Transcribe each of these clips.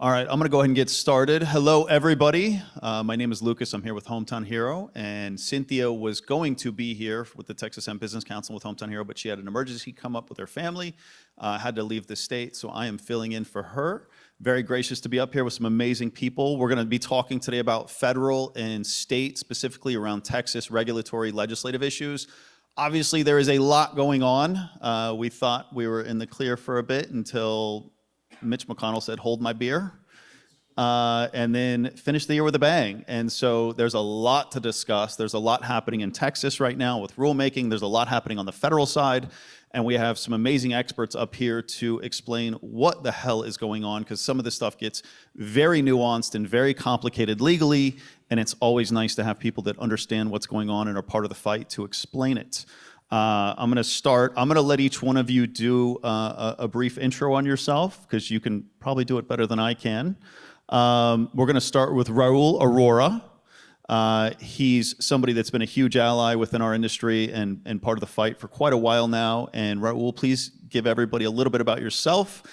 All right, I'm going to go ahead and get started. Hello, everybody. My name is Lukas. I'm here with Hometown Hero, and Cynthia was going to be here with the Texas Hemp Business Council with Hometown Hero, but she had an emergency come up with her family, had to leave the state, so I am filling in for her. Very gracious to be up here with some amazing people. We're going to be talking today about federal and state, specifically around Texas regulatory legislative issues. Obviously, there is a lot going on. We thought we were in the clear for a bit until Mitch McConnell said, "Hold my beer," and then finished the year with a bang. And so there's a lot to discuss. There's a lot happening in Texas right now with rulemaking. There's a lot happening on the federal side. And we have some amazing experts up here to explain what the hell is going on, because some of this stuff gets very nuanced and very complicated legally. And it's always nice to have people that understand what's going on and are part of the fight to explain it. I'm going to start. I'm going to let each one of you do a brief intro on yourself, because you can probably do it better than I can. We're going to start with Raul Aurora. He's somebody that's been a huge ally within our industry and part of the fight for quite a while now. And Raul, please give everybody a little bit about yourself,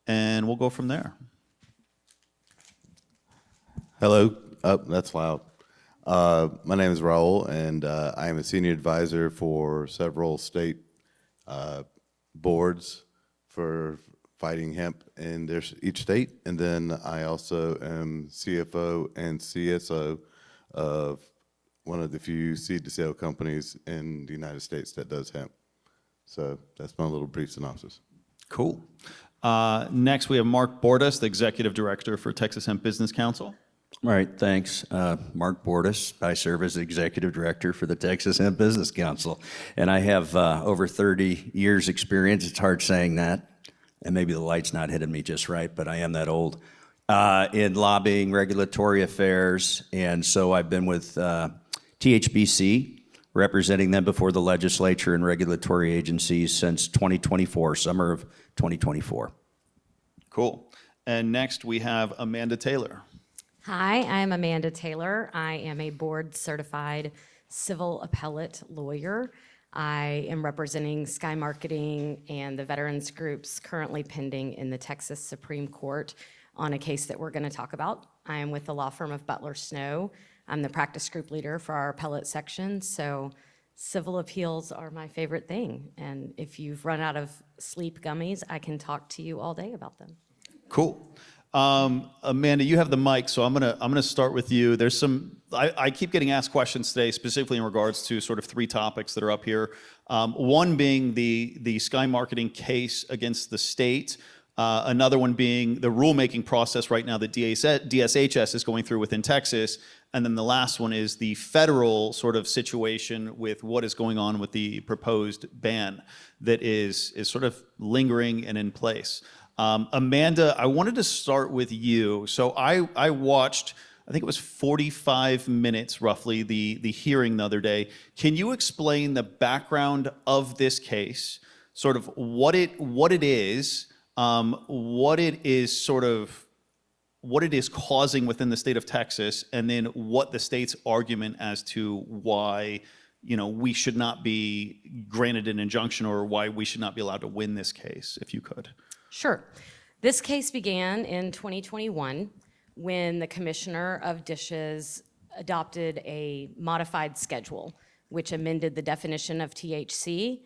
and we'll go from there. Hello. Oh, that's loud. My name is Raul, and I am a senior advisor for several state boards for fighting hemp in each state. And then I also am CFO and CSO of one of the few seed-to-sale companies in the United States that does hemp. So that's my little brief synopsis. Cool. Next, we have Mark Bordas, the Executive Director for Texas Hemp Business Council. All right, thanks. Mark Bordas. I serve as the Executive Director for the Texas Hemp Business Council, and I have over 30 years experience. It's hard saying that, and maybe the light's not hitting me just right, but I am that old, in lobbying, regulatory affairs, and so I've been with THBC, representing them before the legislature and regulatory agencies since 2024, summer of 2024. Cool. And next, we have Amanda Taylor. Hi, I'm Amanda Taylor. I am a board-certified civil appellate lawyer. I am representing Sky Marketing and the veterans groups currently pending in the Texas Supreme Court on a case that we're going to talk about. I am with the law firm of Butler Snow. I'm the practice group leader for our appellate section, so civil appeals are my favorite thing. And if you've run out of sleep gummies, I can talk to you all day about them. Cool. Amanda, you have the mic, so I'm gonna start with you. There's some, I keep getting asked questions today, specifically in regards to sort of three topics that are up here. One being the Sky Marketing case against the state. Another one being the rulemaking process right now that DSHS is going through within Texas. And then the last one is the federal sort of situation with what is going on with the proposed ban that is sort of lingering and in place. Amanda, I wanted to start with you. So I watched, I think it was 45 minutes roughly, the hearing the other day. Can you explain the background of this case, sort of what it is causing within the state of Texas, and then what the state's argument as to why, you know, we should not be granted an injunction, or why we should not be allowed to win this case, if you could. Sure. This case began in 2021 when the Commissioner of Dishes adopted a modified schedule, which amended the definition of THC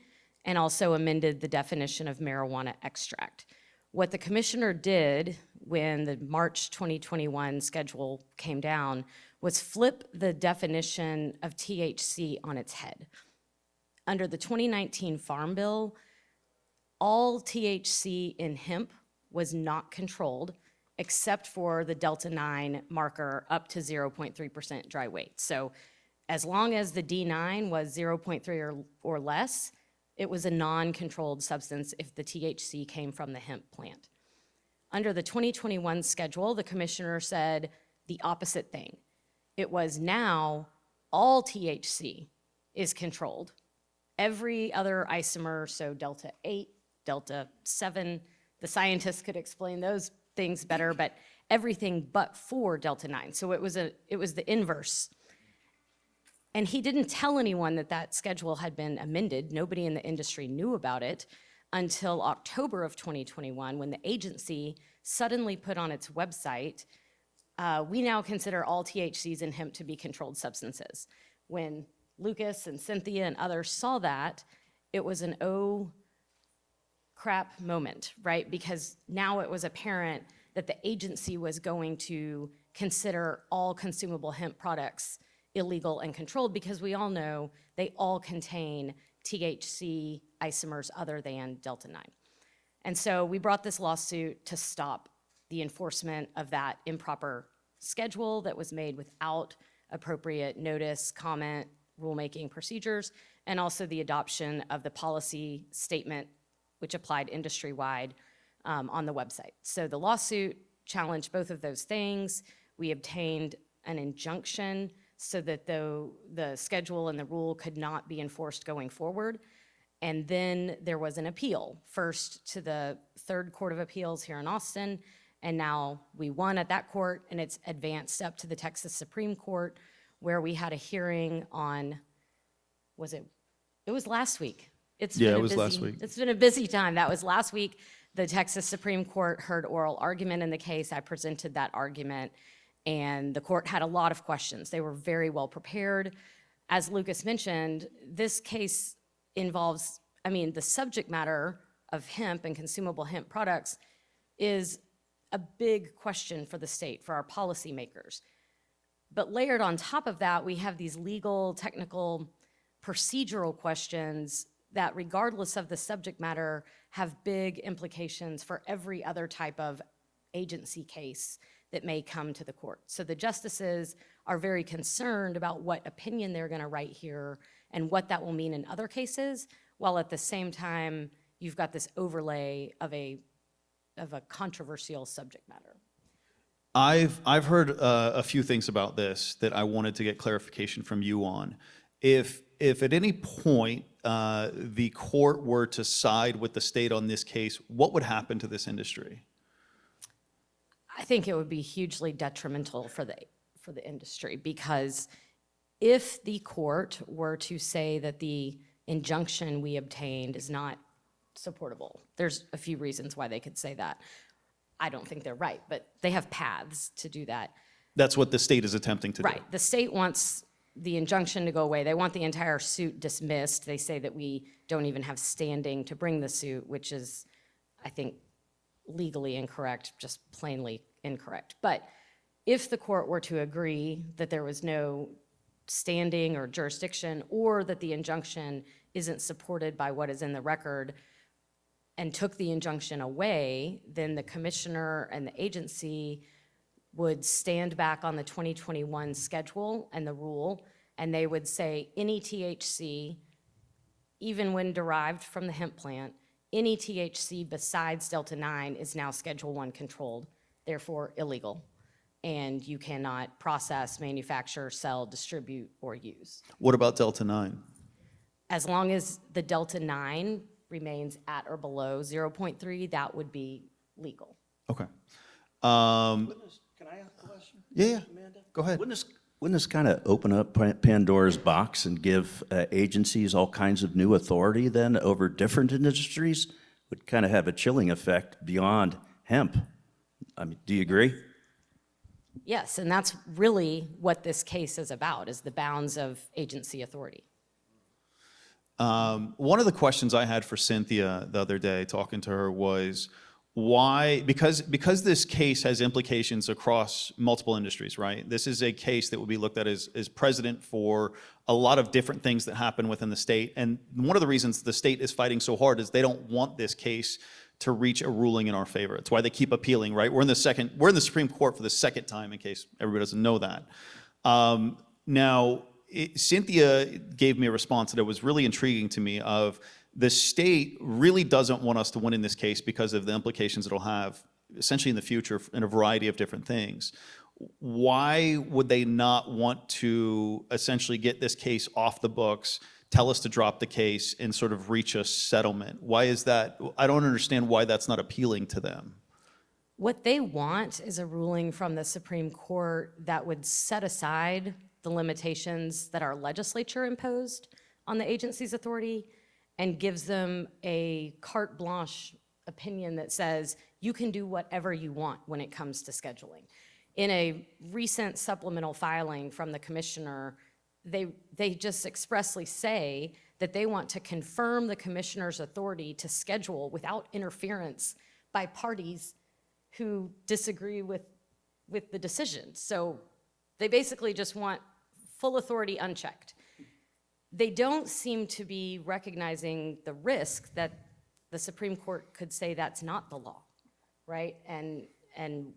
and also amended the definition of marijuana extract. What the Commissioner did when the March 2021 schedule came down was flip the definition of THC on its head. Under the 2019 Farm Bill, all THC in hemp was not controlled, except for the Delta 9 marker up to 0.3% dry weight. So as long as the D9 was 0.3 or less, it was a non-controlled substance if the THC came from the hemp plant. Under the 2021 schedule, the Commissioner said the opposite thing. It was now all THC is controlled. Every other isomer, so Delta 8, Delta 7, the scientists could explain those things better, but everything but for Delta 9. So it was the inverse. And he didn't tell anyone that that schedule had been amended. Nobody in the industry knew about it until October of 2021, when the agency suddenly put on its website, we now consider all THCs in hemp to be controlled substances. When Lukas and Cynthia and others saw that, it was an oh crap moment, right? Because now it was apparent that the agency was going to consider all consumable hemp products illegal and controlled, because we all know they all contain THC isomers other than Delta 9. And so we brought this lawsuit to stop the enforcement of that improper schedule that was made without appropriate notice, comment, rulemaking procedures, and also the adoption of the policy statement, which applied industry-wide on the website. So the lawsuit challenged both of those things. We obtained an injunction so that the schedule and the rule could not be enforced going forward. And then there was an appeal, first to the Third Court of Appeals here in Austin, and now we won at that court, and it's advanced up to the Texas Supreme Court, where we had a hearing on, it was last week. It's last week. It's been a busy time. That was last week. The Texas Supreme Court heard oral argument in the case. I presented that argument, and the court had a lot of questions. They were very well prepared. As Lukas mentioned, this case involves, the subject matter of hemp and consumable hemp products is a big question for the state, for our policymakers. But layered on top of that, we have these legal, technical, procedural questions that, regardless of the subject matter, have big implications for every other type of agency case that may come to the court. So the justices are very concerned about what opinion they're going to write here and what that will mean in other cases, while at the same time, you've got this overlay of a controversial subject matter. I've heard a few things about this that I wanted to get clarification from you on. If at any point the court were to side with the state on this case, what would happen to this industry? I think it would be hugely detrimental for the industry, because if the court were to say that the injunction we obtained is not supportable, there's a few reasons why they could say that. I don't think they're right, but they have paths to do that. That's what the state is attempting to do. Right. The state wants the injunction to go away. They want the entire suit dismissed. They say that we don't even have standing to bring the suit, which is, I think, legally incorrect, just plainly incorrect. But if the court were to agree that there was no standing or jurisdiction, or that the injunction isn't supported by what is in the record, and took the injunction away, then the commissioner and the agency would stand back on the 2021 schedule and the rule, and they would say any THC, even when derived from the hemp plant, any THC besides Delta 9 is now Schedule 1 controlled, therefore illegal, and you cannot process, manufacture, sell, distribute, or use. What about Delta 9? As long as the Delta 9 remains at or below 0.3, that would be legal. Okay. Can I ask a question? Yeah. Amanda? Go ahead. Wouldn't this kind of open up Pandora's box and give agencies all kinds of new authority then over different industries? Would kind of have a chilling effect beyond hemp. Do you agree? Yes, and that's really what this case is about, is the bounds of agency authority. One of the questions I had for Cynthia the other day, talking to her, was why, because this case has implications across multiple industries, right? This is a case that would be looked at as precedent for a lot of different things that happen within the state. And one of the reasons the state is fighting so hard is they don't want this case to reach a ruling in our favor. It's why they keep appealing, right? We're in the Supreme Court for the second time, in case everybody doesn't know that. Cynthia gave me a response that was really intriguing to me, of the state really doesn't want us to win in this case because of the implications it'll have essentially in the future in a variety of different things. Why would they not want to essentially get this case off the books, tell us to drop the case, and sort of reach a settlement? Why is that? I don't understand why that's not appealing to them. What they want is a ruling from the Supreme Court that would set aside the limitations that our legislature imposed on the agency's authority and gives them a carte blanche opinion that says you can do whatever you want when it comes to scheduling. In a recent supplemental filing from the commissioner, they just expressly say that they want to confirm the commissioner's authority to schedule without interference by parties who disagree with the decision. So they basically just want full authority unchecked. They don't seem to be recognizing the risk that the Supreme Court could say that's not the law, right? And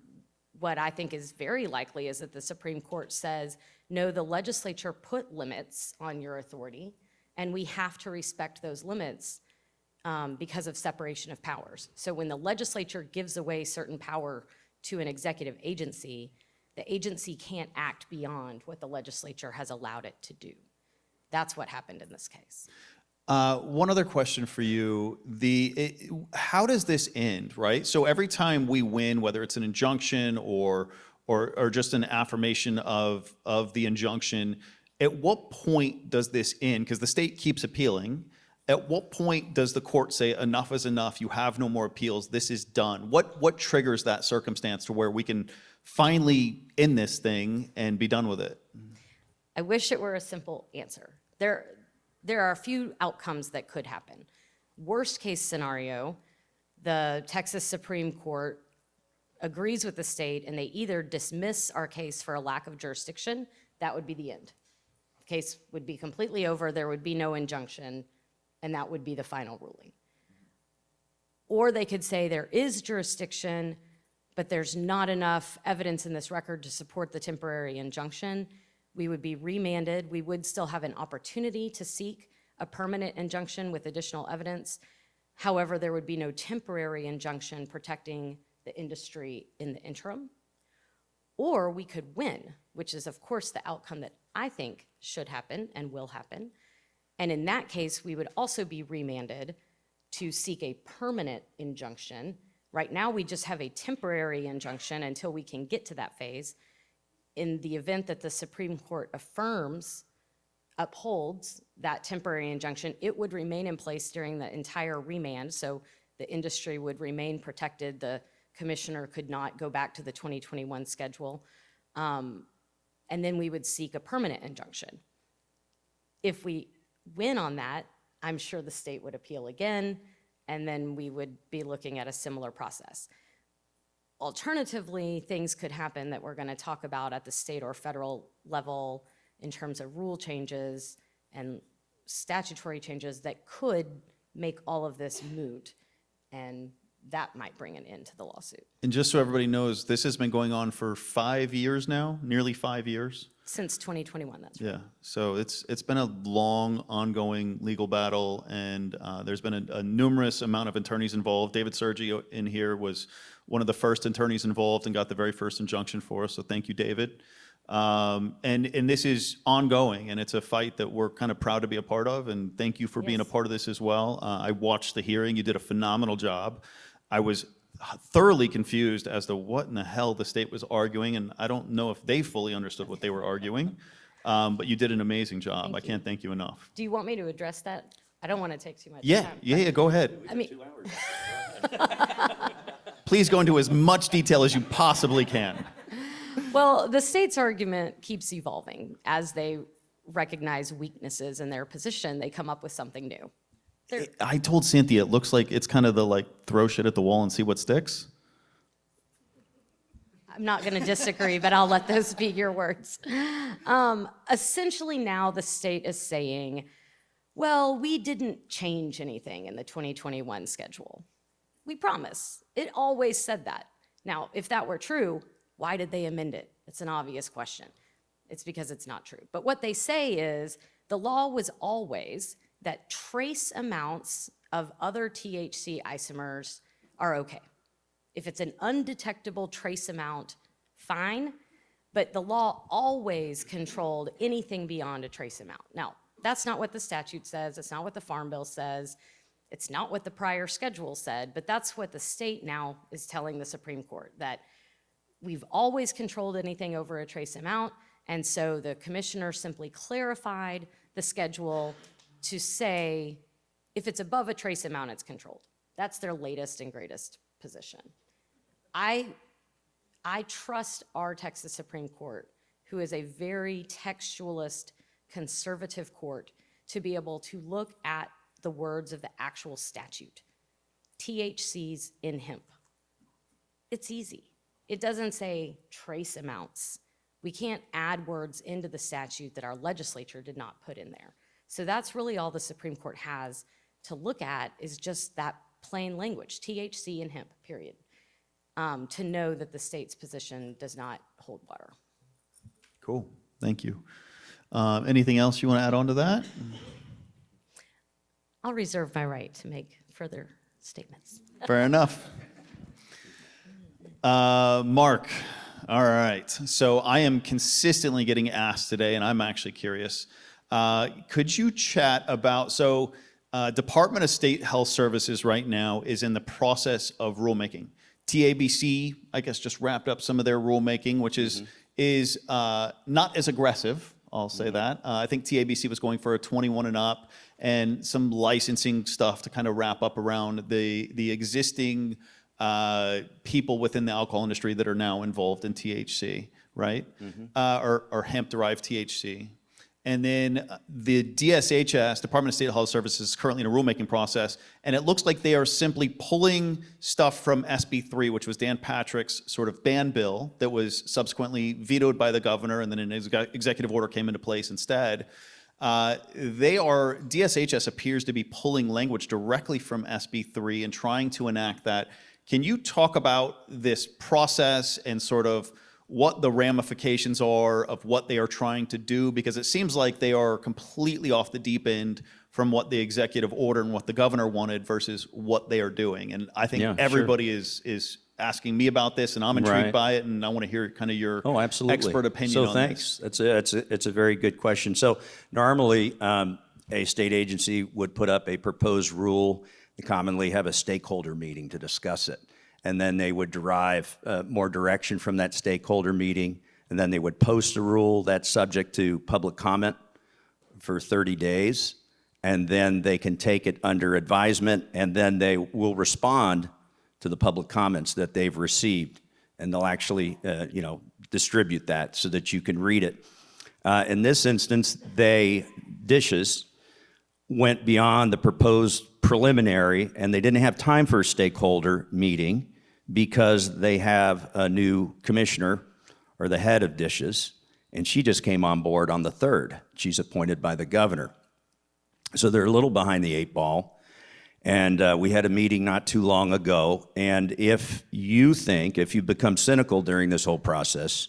what I think is very likely is that the Supreme Court says, no, the legislature put limits on your authority, and we have to respect those limits because of separation of powers. So when the legislature gives away certain power to an executive agency, the agency can't act beyond what the legislature has allowed it to do. That's what happened in this case. One other question for you. How does this end, right? So every time we win, whether it's an injunction or just an affirmation of the injunction, at what point does this end? Because the state keeps appealing. At what point does the court say enough is enough, you have no more appeals, this is done? What triggers that circumstance to where we can finally end this thing and be done with it? I wish it were a simple answer. There are a few outcomes that could happen. Worst case scenario, the Texas Supreme Court agrees with the state and they either dismiss our case for a lack of jurisdiction, that would be the end. The case would be completely over, there would be no injunction, and that would be the final ruling. Or they could say there is jurisdiction, but there's not enough evidence in this record to support the temporary injunction. We would be remanded. We would still have an opportunity to seek a permanent injunction with additional evidence. However, there would be no temporary injunction protecting the industry in the interim. Or we could win, which is, of course, the outcome that I think should happen and will happen. And in that case, we would also be remanded to seek a permanent injunction. Right now, we just have a temporary injunction until we can get to that phase. In the event that the Supreme Court upholds that temporary injunction, it would remain in place during the entire remand, so the industry would remain protected. The commissioner could not go back to the 2021 schedule. And then we would seek a permanent injunction. If we win on that, I'm sure the state would appeal again, and then we would be looking at a similar process. Alternatively, things could happen that we're going to talk about at the state or federal level in terms of rule changes and statutory changes that could make all of this moot, and that might bring an end to the lawsuit. And just so everybody knows, this has been going on for 5 years now, nearly 5 years. Since 2021, that's right. Yeah, so it's been a long, ongoing legal battle, and there's been a numerous amount of attorneys involved. David Sergi in here was one of the first attorneys involved and got the very first injunction for us, so thank you, David. And this is ongoing, and it's a fight that we're kind of proud to be a part of, and thank you for being a Yes. part of this as well. I watched the hearing. You did a phenomenal job. I was thoroughly confused as to what in the hell the state was arguing, and I don't know if they fully understood what they were arguing, but you did an amazing job. Thank I you. can't thank you enough. Do you want me to address that? I don't want to take too much Yeah, time. yeah, go ahead. I mean, Please go into as much detail as you possibly can. well, the state's argument keeps evolving. As they recognize weaknesses in their position, they come up with something new. I told Cynthia, it looks like it's kind of the throw shit at the wall and see what sticks. I'm not going to disagree, but I'll let those be your words. Essentially now the state is saying, well, we didn't change anything in the 2021 schedule. We promise. It always said that. Now, if that were true, why did they amend it? It's an obvious question. It's because it's not true. But what they say is the law was always that trace amounts of other THC isomers are okay. If it's an undetectable trace amount, fine, but the law always controlled anything beyond a trace amount. Now, that's not what the statute says, it's not what the Farm Bill says, it's not what the prior schedule said, but that's what the state now is telling the Supreme Court, that we've always controlled anything over a trace amount, and so the commissioner simply clarified the schedule to say if it's above a trace amount, it's controlled. That's their latest and greatest position. I trust our Texas Supreme Court, who is a very textualist, conservative court, to be able to look at the words of the actual statute. THCs in hemp. It's easy. It doesn't say trace amounts. We can't add words into the statute that our legislature did not put in there. So that's really all the Supreme Court has to look at, is just that plain language, THC in hemp, period, to know that the state's position does not hold water. Cool, thank you. Anything else you want to add on to that? I'll reserve my right to make further statements. Fair enough. Mark, all right. So I am consistently getting asked today, and I'm actually curious. Could you chat about, Department of State Health Services right now is in the process of rulemaking. TABC, I guess, just wrapped up some of their rulemaking, which is not as aggressive, I'll say that. I think TABC was going for a 21 and up, and some licensing stuff to kind of wrap up around the existing people within the alcohol industry that are now involved in THC, right? Or hemp-derived THC. And then the DSHS, Department of State Health Services, is currently in a rulemaking process, and it looks like they are simply pulling stuff from SB 3, which was Dan Patrick's sort of ban bill that was subsequently vetoed by the governor, and then an executive order came into place instead. DSHS appears to be pulling language directly from SB 3 and trying to enact that. Can you talk about this process and sort of what the ramifications are of what they are trying to do? Because it seems like they are completely off the deep end from what the executive order and what the governor wanted versus what they are doing. And I think everybody is asking me about this, and I'm intrigued by it, and I want to hear kind of your expert opinion on thanks. this. It's a very good question. So normally a state agency would put up a proposed rule. They commonly have a stakeholder meeting to discuss it. And then they would derive more direction from that stakeholder meeting, and then they would post a rule that's subject to public comment for 30 days, and then they can take it under advisement, and then they will respond to the public comments that they've received, and they'll actually distribute that so that you can read it. In this instance, Dishes went beyond the proposed preliminary, and they didn't have time for a stakeholder meeting because they have a new commissioner, or the head of Dishes, and she just came on board on the 3rd. She's appointed by the governor. So they're a little behind the 8 ball, and we had a meeting not too long ago, and if you become cynical during this whole process,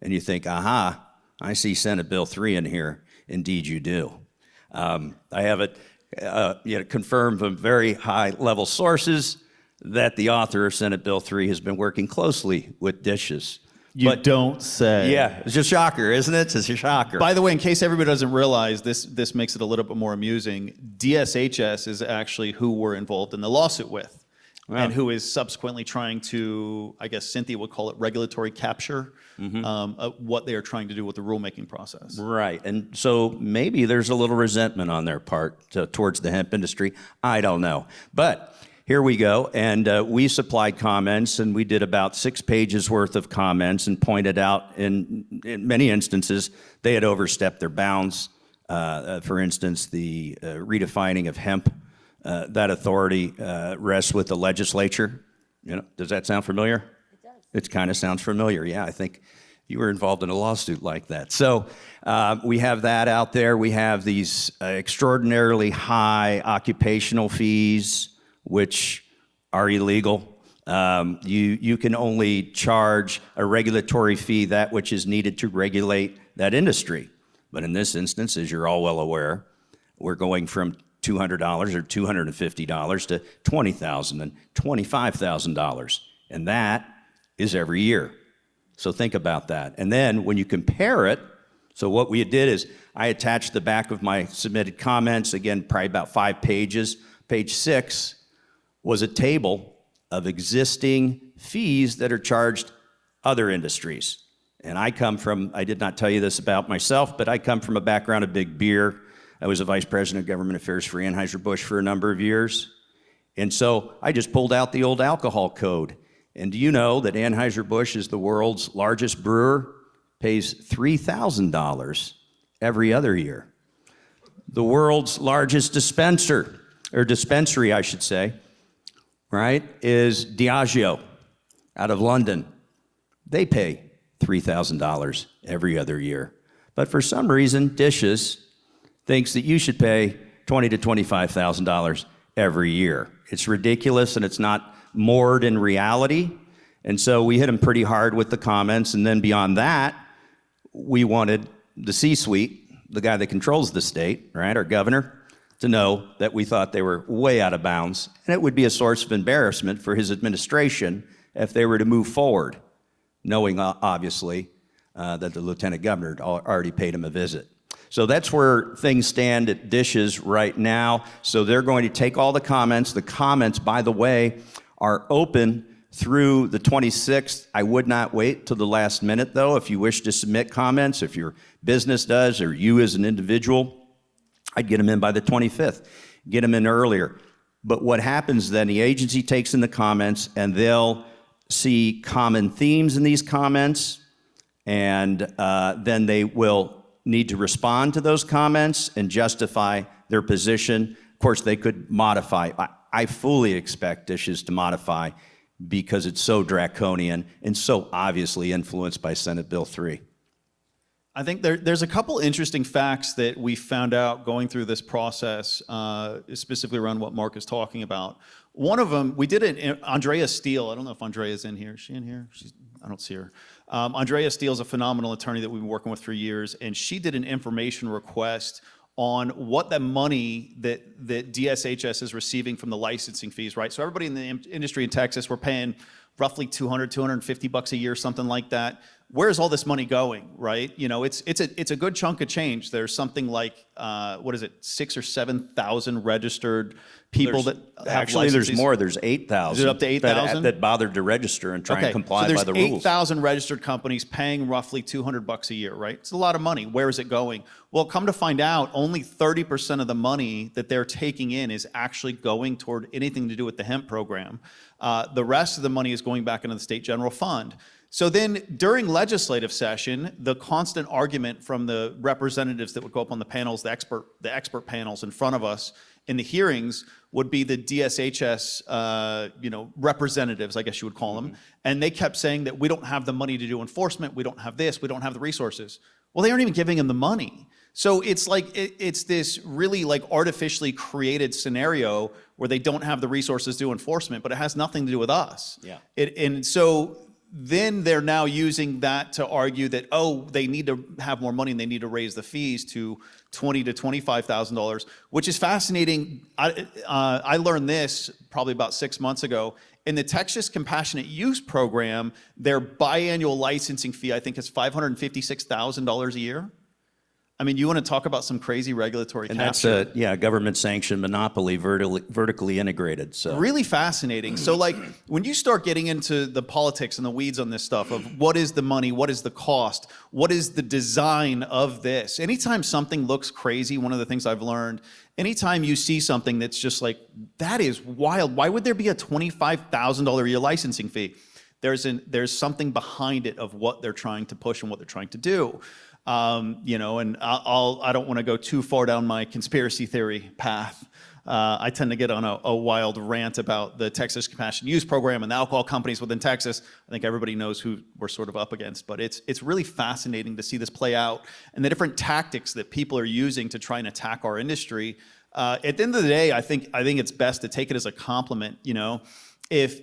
and you think, aha, I see Senate Bill 3 in here, indeed you do. I have it confirmed from very high-level sources that the author of Senate Bill 3 has been working closely with Dishes. But don't say. Yeah, it's a shocker, isn't it? It's a shocker. By the way, in case everybody doesn't realize, this makes it a little bit more amusing. DSHS is actually who we're involved in the lawsuit with, and who is subsequently trying to, I guess Cynthia would call it regulatory capture, what they are trying to do with the rulemaking process. Right, and so maybe there's a little resentment on their part towards the hemp industry. I don't know, but here we go, and we supplied comments, and we did about 6 pages worth of comments and pointed out in many instances they had overstepped their bounds. For instance, the redefining of hemp, that authority rests with the legislature. Does that sound familiar? It does. It kind of sounds familiar, yeah. I think you were involved in a lawsuit like that. So we have that out there. We have these extraordinarily high occupational fees, which are illegal. You can only charge a regulatory fee that which is needed to regulate that industry. But in this instance, as you're all well aware, we're going from $200 or $250 to $20,000 and $25,000. And that is every year. So think about that. And then when you compare it, so what we did is I attached the back of my submitted comments, again, probably about 5 pages. Page 6 was a table of existing fees that are charged other industries. And I did not tell you this about myself, but I come from a background of big beer. I was a vice president of government affairs for Anheuser-Busch for a number of years. And so I just pulled out the old alcohol code. And do you know that Anheuser-Busch is the world's largest brewer, pays $3,000 every other year? The world's largest dispensary, I should say, right, is Diageo out of London. They pay $3,000 every other year. But for some reason, Dishes thinks that you should pay $20,000 to $25,000 every year. It's ridiculous, and it's not moored in reality. And so we hit them pretty hard with the comments. And then beyond that, we wanted the C-suite, the guy that controls the state, right, our governor, to know that we thought they were way out of bounds. And it would be a source of embarrassment for his administration if they were to move forward, knowing, obviously, that the lieutenant governor had already paid him a visit. So that's where things stand at Dishes right now. So they're going to take all the comments. The comments, by the way, are open through the 26th. I would not wait till the last minute, though. If you wish to submit comments, if your business does, or you as an individual, I'd get them in by the 25th. Get them in earlier. But what happens then, the agency takes in the comments, and they'll see common themes in these comments, and then they will need to respond to those comments and justify their position. Of course, they could modify. I fully expect Dishes to modify because it's so draconian and so obviously influenced by Senate Bill 3. I think there's a couple interesting facts that we found out going through this process, specifically around what Mark is talking about. One of them, we did it, Andrea Steele. I don't know if Andrea is in here. Is she in here? I don't see her. Andrea Steele is a phenomenal attorney that we've been working with for years, and she did an information request on what the money that DSHS is receiving from the licensing fees, right? So everybody in the industry in Texas, we're paying roughly $250 a year, something like that. Where's all this money going, right? You know, it's a good chunk of change. There's something like, 6,000 or 7,000 registered people that have Actually, there's licenses. more. There's 8,000. Is it up to 8,000? That bothered to register and try and comply so by the there's rules. 8,000 registered companies paying roughly $200 a year, right? It's a lot of money. Where is it going? Well, come to find out, only 30% of the money that they're taking in is actually going toward anything to do with the hemp program. The rest of the money is going back into the state general fund. So then during legislative session, the constant argument from the representatives that would go up on the panels, the expert panels in front of us in the hearings would be the DSHS representatives, I guess you would call them. And they kept saying that we don't have the money to do enforcement, we don't have this, we don't have the resources. Well, they aren't even giving them the money. So it's like, it's this really like artificially created scenario where they don't have the resources to do enforcement, but it has nothing to do with us. Yeah. And so then they're now using that to argue that, oh, they need to have more money and they need to raise the fees to $20,000 to $25,000, which is fascinating. I learned this probably about 6 months ago. In the Texas Compassionate Use Program, their biannual licensing fee, I think, is $556,000 a year. I mean, you want to talk about some crazy regulatory And capture. that's a government-sanctioned monopoly, vertically integrated. So Really fascinating. So like when you start getting into the politics and the weeds on this stuff of what is the money, what is the cost, what is the design of this, anytime something looks crazy, one of the things I've learned, anytime you see something that's just like, that is wild, why would there be a $25,000 a year licensing fee? There's something behind it of what they're trying to push and what they're trying to do. And I don't want to go too far down my conspiracy theory path. I tend to get on a wild rant about the Texas Compassionate Use Program and the alcohol companies within Texas. I think everybody knows who we're sort of up against, but it's really fascinating to see this play out and the different tactics that people are using to try and attack our industry. At the end of the day, I think it's best to take it as a compliment. You know, if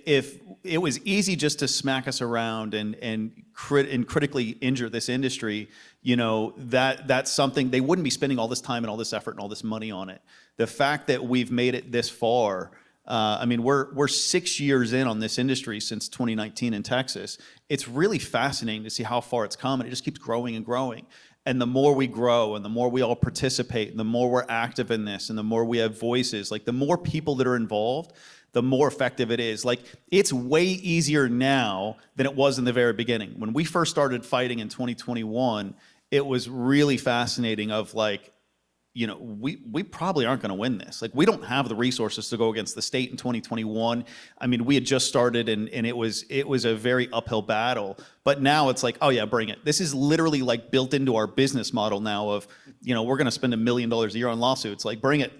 it was easy just to smack us around and critically injure this industry, you know, that's something they wouldn't be spending all this time and all this effort and all this money on it. The fact that we've made it this far, I mean, we're 6 years in on this industry since 2019 in Texas. It's really fascinating to see how far it's come, and it just keeps growing and growing. And the more we grow and the more we all participate and the more we're active in this and the more we have voices, like the more people that are involved, the more effective it is. Like, it's way easier now than it was in the very beginning. When we first started fighting in 2021, it was really fascinating of like, we probably aren't going to win this. Like, we don't have the resources to go against the state in 2021. I mean, we had just started, and it was a very uphill battle. But now it's like, oh yeah, bring it. This is literally like built into our business model now of, we're going to spend $1 million a year on lawsuits. Like, bring it.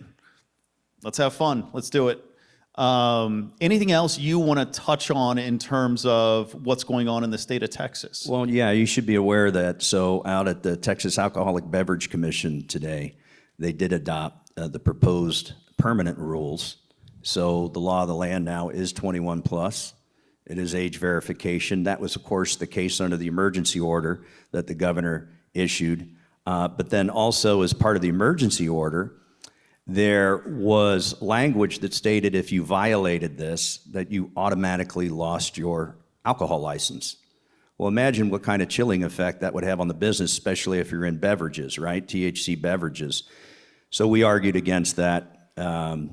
Let's have fun. Let's do it. Anything else you want to touch on in terms of what's going on in the state of Texas? Well, yeah, you should be aware that, so out at the Texas Alcoholic Beverage Commission today, they did adopt the proposed permanent rules. So the law of the land now is 21 plus. It is age verification. That was, of course, the case under the emergency order that the governor issued. But then also, as part of the emergency order, there was language that stated if you violated this, that you automatically lost your alcohol license. Well, imagine what kind of chilling effect that would have on the business, especially if you're in beverages, right? THC beverages. So we argued against that. So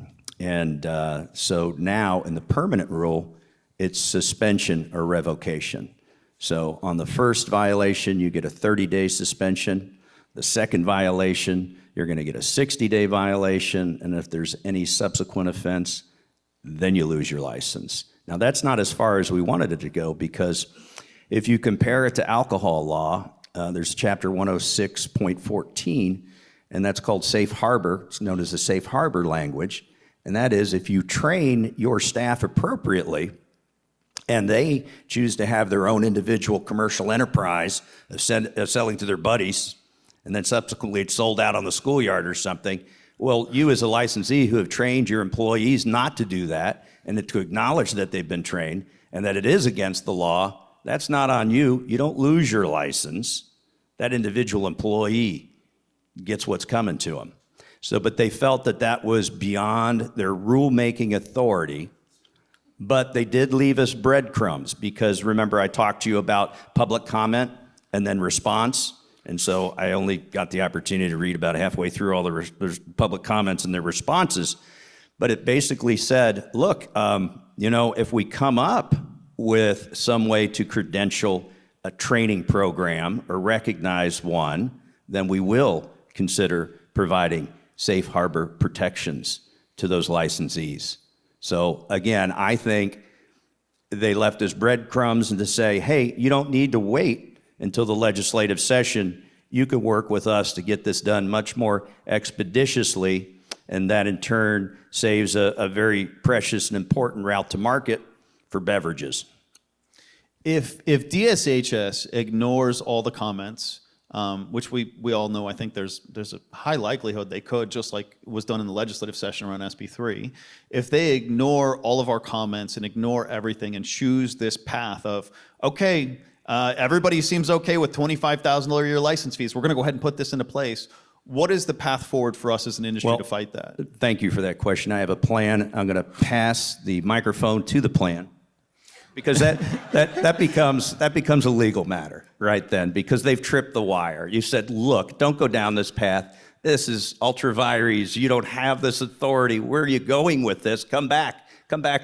now in the permanent rule, it's suspension or revocation. So on the first violation, you get a 30-day suspension. The second violation, you're going to get a 60-day violation, and if there's any subsequent offense, then you lose your license. Now, that's not as far as we wanted it to go, because if you compare it to alcohol law, there's chapter 106.14, and that's called safe harbor. It's known as the safe harbor language, and that is if you train your staff appropriately, and they choose to have their own individual commercial enterprise of selling to their buddies, and then subsequently it's sold out on the schoolyard or something, well, you as a licensee who have trained your employees not to do that, and to acknowledge that they've been trained, and that it is against the law, that's not on you. You don't lose your license. That individual employee gets what's coming to them. So, but they felt that that was beyond their rule-making authority, but they did leave us breadcrumbs, because remember I talked to you about public comment and then response, and so I only got the opportunity to read about halfway through all the public comments and their responses, but it basically said, look, if we come up with some way to credential a training program or recognize one, then we will consider providing safe harbor protections to those licensees. So again, I think they left us breadcrumbs and to say, hey, you don't need to wait until the legislative session. You can work with us to get this done much more expeditiously, and that in turn saves a very precious and important route to market for beverages. If DSHS ignores all the comments, which we all know, I think there's a high likelihood they could, just like was done in the legislative session around SB3. If they ignore all of our comments and ignore everything and choose this path of, okay, everybody seems okay with $25,000 a year license fees, we're going to go ahead and put this into place. What is the path forward for us as an industry to fight that? Thank you for that question. I have a plan. I'm going to pass the microphone to the plan, because that becomes a legal matter right then, because they've tripped the wire. You said, look, don't go down this path. This is ultra vires. You don't have this authority. Where are you going with this? Come back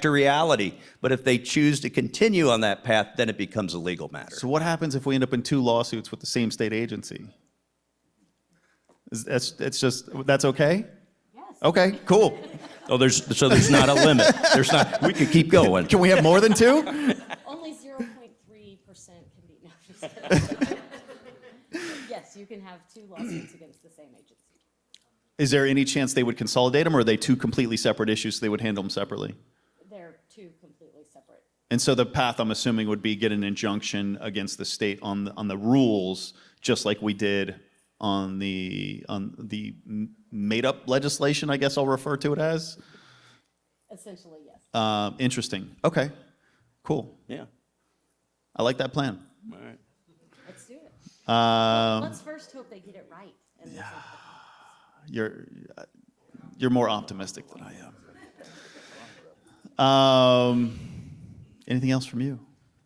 to reality. But if they choose to continue on that path, then it becomes a legal matter. So what happens if we end up in 2 lawsuits with the same state agency? That's okay? Yes. Okay, cool. Oh, there's not a limit. There's not. We could keep going. Can we have more than 2? Only 0.3% can be noticed. Yes, you can have 2 lawsuits against the same agency. Is there any chance they would consolidate them, or are they 2 completely separate issues, so they would handle them separately? They're 2 completely separate. And so the path, I'm assuming, would be get an injunction against the state on the rules, just like we did on the made-up legislation, I guess I'll refer to it as? Essentially, yes. Interesting. Okay, cool. Yeah. I like that plan. All right. Let's do it. Um, Let's first hope they get it right. And listen to You're more optimistic than I am. Anything else from you?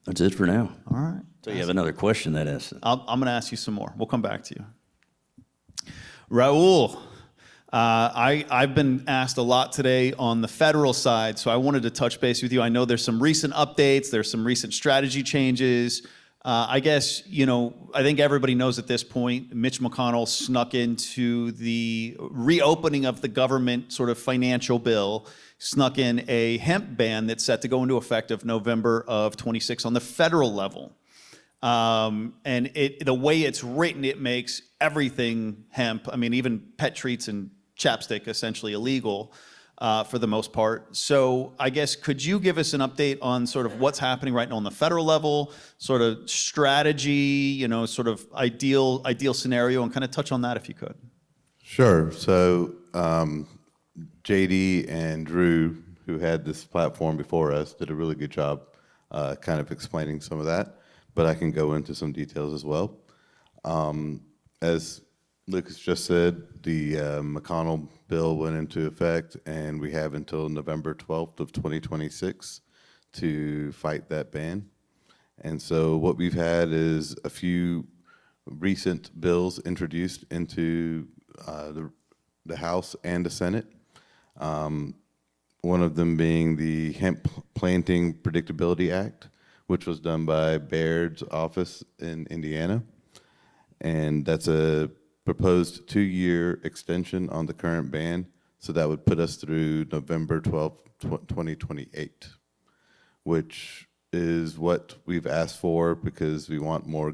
That's it for now. All right. So you have another question that is. I'm going to ask you some more. We'll come back to you. Raul, I've been asked a lot today on the federal side, so I wanted to touch base with you. I know there's some recent updates, there's some recent strategy changes. I guess, I think everybody knows at this point, Mitch McConnell snuck into the reopening of the government sort of financial bill, snuck in a hemp ban that's set to go into effect of November of 26 on the federal level. And the way it's written, it makes everything hemp, I mean, even pet treats and chapstick essentially illegal. For the most part. So I guess, could you give us an update on sort of what's happening right now on the federal level, sort of strategy, sort of ideal scenario, and kind of touch on that if you could? Sure. So JD and Drew, who had this platform before us, did a really good job kind of explaining some of that, but I can go into some details as well. As Lukas just said, the McConnell bill went into effect, and we have until November 12th of 2026 to fight that ban. And so what we've had is a few recent bills introduced into the House and the Senate. One of them being the Hemp Planting Predictability Act, which was done by Baird's office in Indiana. And that's a proposed 2-year extension on the current ban, so that would put us through November 12th, 2028, which is what we've asked for because we want more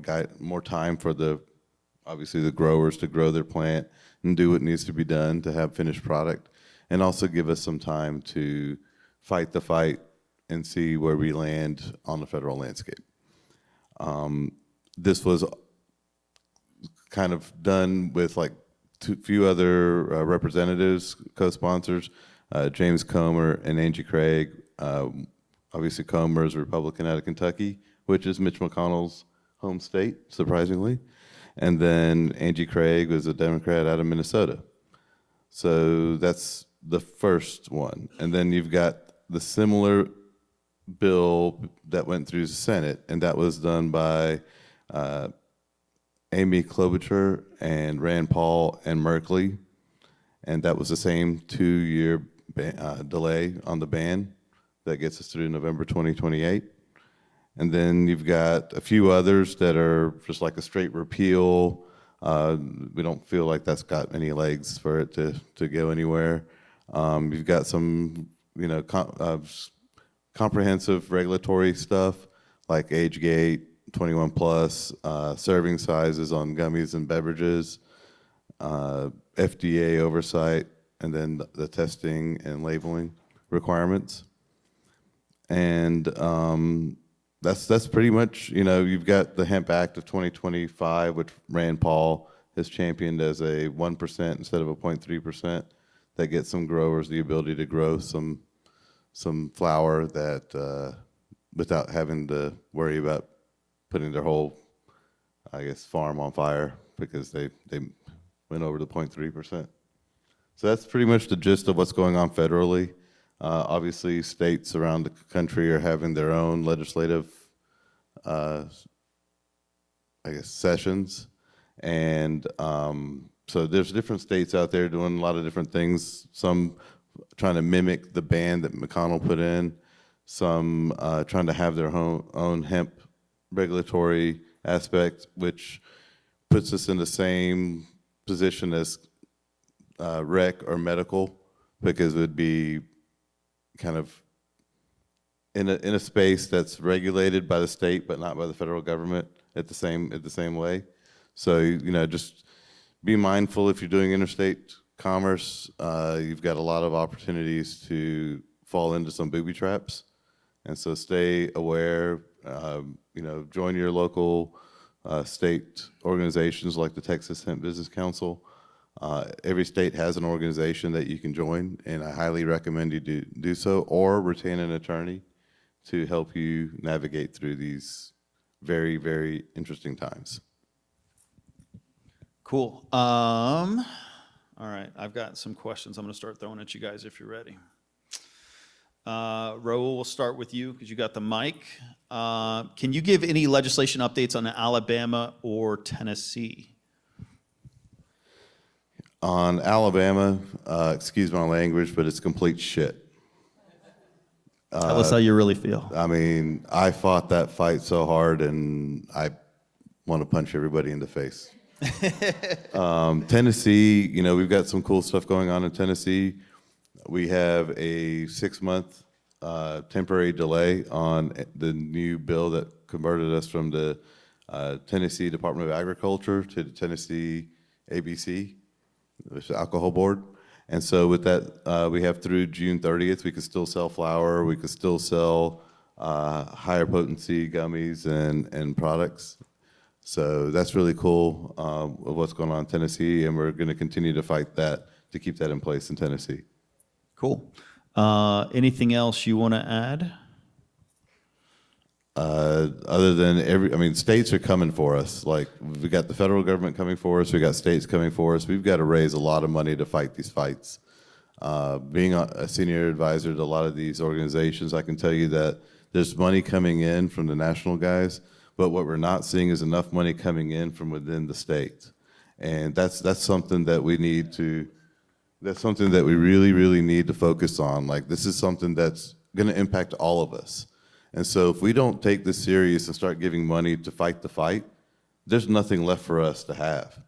time for obviously the growers to grow their plant and do what needs to be done to have finished product, and also give us some time to fight the fight and see where we land on the federal landscape. This was kind of done with like few other representatives, co-sponsors, James Comer and Angie Craig. Obviously Comer is a Republican out of Kentucky, which is Mitch McConnell's home state, surprisingly. And then Angie Craig was a Democrat out of Minnesota. So that's the first one. And then you've got the similar bill that went through the Senate, and that was done by Amy Klobuchar and Rand Paul and Merkley, and that was the same 2-year delay on the ban that gets us through November 2028. And then you've got a few others that are just like a straight repeal. We don't feel like that's got any legs for it to go anywhere. You've got some, comprehensive regulatory stuff like age gate, 21 plus, serving sizes on gummies and beverages, FDA oversight, and then the testing and labeling requirements. And that's pretty much, you've got the Hemp Act of 2025, which Rand Paul has championed as a 1% instead of a 0.3%. That gets some growers the ability to grow some flower that without having to worry about putting their whole, farm on fire because they went over the 0.3%. So that's pretty much the gist of what's going on federally. Obviously, states around the country are having their own legislative, sessions. And so there's different states out there doing a lot of different things, some trying to mimic the ban that McConnell put in, some trying to have their own hemp regulatory aspect, which puts us in the same position as rec or medical, because it would be kind of in a space that's regulated by the state but not by the federal government at the same way. So just be mindful if you're doing interstate commerce. You've got a lot of opportunities to fall into some booby traps, and so stay aware. Join your local state organizations like the Texas Hemp Business Council. Every state has an organization that you can join, and I highly recommend you do so, or retain an attorney to help you navigate through these very, very interesting times. Cool. All right, I've got some questions I'm going to start throwing at you guys if you're ready. Raul, we'll start with you because you got the mic. Can you give any legislation updates on Alabama or Tennessee? On Alabama, excuse my language, but it's complete shit. Tell us how you really feel. I mean, I fought that fight so hard, and I want to punch everybody in the face. Tennessee, you know, we've got some cool stuff going on in Tennessee. We have a 6-month temporary delay on the new bill that converted us from the Tennessee Department of Agriculture to the Tennessee ABC, which is the Alcohol Board. And so with that, we have through June 30th, we could still sell flour, we could still sell higher potency gummies and products. So that's really cool of what's going on in Tennessee, and we're going to continue to fight that to keep that in place in Tennessee. Cool. Anything else you want to add? Other than states are coming for us. Like, we got the federal government coming for us, we got states coming for us. We've got to raise a lot of money to fight these fights. Being a senior advisor to a lot of these organizations, I can tell you that there's money coming in from the national guys, but what we're not seeing is enough money coming in from within the states. And that's something that we need to, that's something that we really, really need to focus on. Like, this is something that's going to impact all of us. And so if we don't take this serious and start giving money to fight the fight, there's nothing left for us to have.